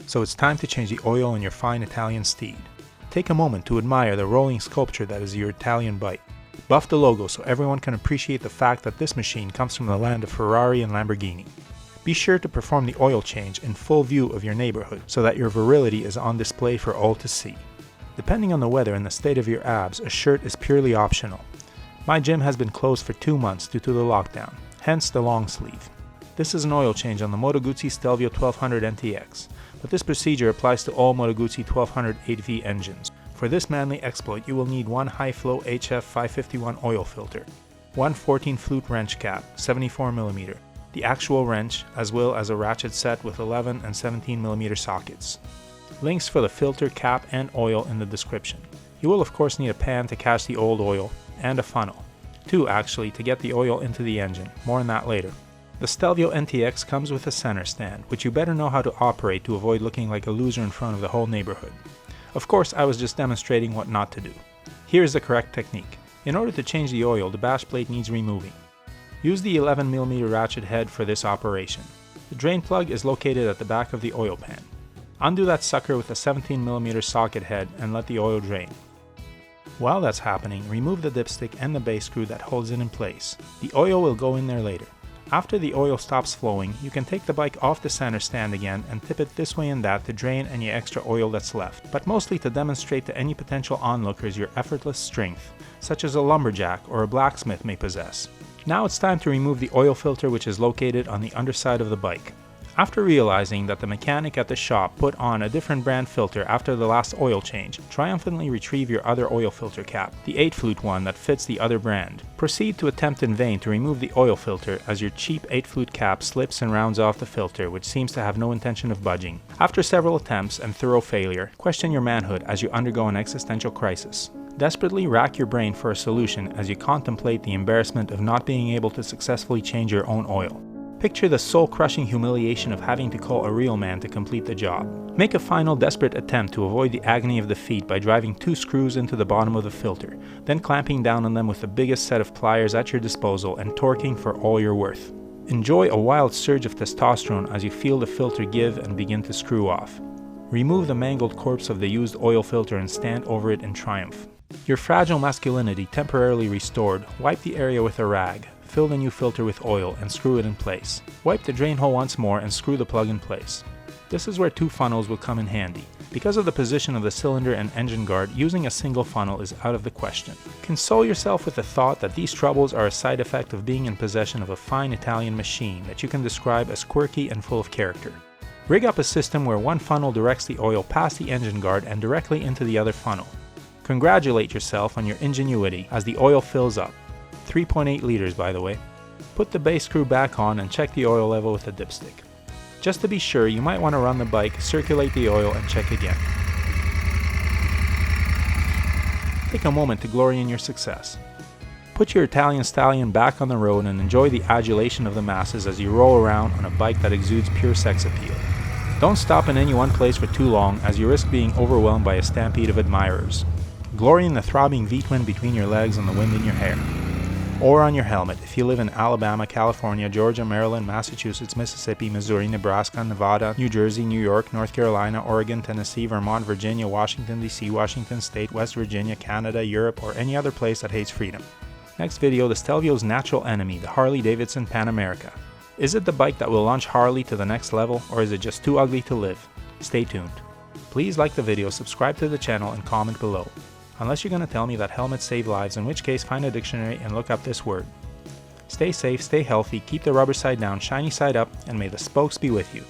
So it's time to change the oil in your fine Italian steed. Take a moment to admire the rolling sculpture that is your Italian bike. Buff the logo so everyone can appreciate the fact that this machine comes from the land of Ferrari and Lamborghini. Be sure to perform the oil change in full view of your neighborhood so that your virility is on display for all to see. Depending on the weather and the state of your abs, a shirt is purely optional. My gym has been closed for 2 months due to the lockdown, hence the long sleeve. This is an oil change on the Moto Guzzi Stelvio 1200 NTX, but this procedure applies to all Moto Guzzi 1200 8V engines. For this manly exploit, you will need one high-flow HF 551 oil filter, one 14-flute wrench cap, 74mm, the actual wrench, as well as a ratchet set with 11 and 17mm sockets. Links for the filter, cap, and oil in the description. You will of course need a pan to catch the old oil, and a funnel. 2 actually, to get the oil into the engine, more on that later. The Stelvio NTX comes with a center stand, which you better know how to operate to avoid looking like a loser in front of the whole neighborhood. Of course, I was just demonstrating what not to do. Here's the correct technique. In order to change the oil, the bash plate needs removing. Use the 11mm ratchet head for this operation. The drain plug is located at the back of the oil pan. Undo that sucker with a 17mm socket head and let the oil drain. While that's happening, remove the dipstick and the base screw that holds it in place. The oil will go in there later. After the oil stops flowing, you can take the bike off the center stand again and tip it this way and that to drain any extra oil that's left, but mostly to demonstrate to any potential onlookers your effortless strength, such as a lumberjack or a blacksmith may possess. Now it's time to remove the oil filter, which is located on the underside of the bike. After realizing that the mechanic at the shop put on a different brand filter after the last oil change, triumphantly retrieve your other oil filter cap, the 8-flute one that fits the other brand. Proceed to attempt in vain to remove the oil filter as your cheap 8-flute cap slips and rounds off the filter, which seems to have no intention of budging. After several attempts and thorough failure, question your manhood as you undergo an existential crisis. Desperately rack your brain for a solution as you contemplate the embarrassment of not being able to successfully change your own oil. Picture the soul-crushing humiliation of having to call a real man to complete the job. Make a final desperate attempt to avoid the agony of defeat by driving 2 screws into the bottom of the filter, then clamping down on them with the biggest set of pliers at your disposal and torquing for all you're worth. Enjoy a wild surge of testosterone as you feel the filter give and begin to screw off. Remove the mangled corpse of the used oil filter and stand over it in triumph. Your fragile masculinity temporarily restored, wipe the area with a rag. Fill the new filter with oil and screw it in place. Wipe the drain hole once more and screw the plug in place. This is where 2 funnels will come in handy. Because of the position of the cylinder and engine guard, using a single funnel is out of the question. Console yourself with the thought that these troubles are a side effect of being in possession of a fine Italian machine that you can describe as quirky and full of character. Rig up a system where one funnel directs the oil past the engine guard and directly into the other funnel. Congratulate yourself on your ingenuity as the oil fills up. 3.8 liters, by the way. Put the base screw back on and check the oil level with a dipstick. Just to be sure, you might want to run the bike, circulate the oil, and check again. Take a moment to glory in your success. Put your Italian stallion back on the road and enjoy the adulation of the masses as you roll around on a bike that exudes pure sex appeal. Don't stop in any one place for too long as you risk being overwhelmed by a stampede of admirers. Glory in the throbbing V-twin between your legs and the wind in your hair. Or on your helmet if you live in Alabama, California, Georgia, Maryland, Massachusetts, Mississippi, Missouri, Nebraska, Nevada, New Jersey, New York, North Carolina, Oregon, Tennessee, Vermont, Virginia, Washington, D.C., Washington State, West Virginia, Canada, Europe, or any other place that hates freedom. Next video, the Stelvio's natural enemy, the Harley-Davidson Pan America. Is it the bike that will launch Harley to the next level, or is it just too ugly to live? Stay tuned. Please like the video, subscribe to the channel, and comment below. Unless you're going to tell me that helmets save lives, in which case find a dictionary and look up this word. Stay safe, stay healthy, keep the rubber side down, shiny side up, and may the spokes be with you.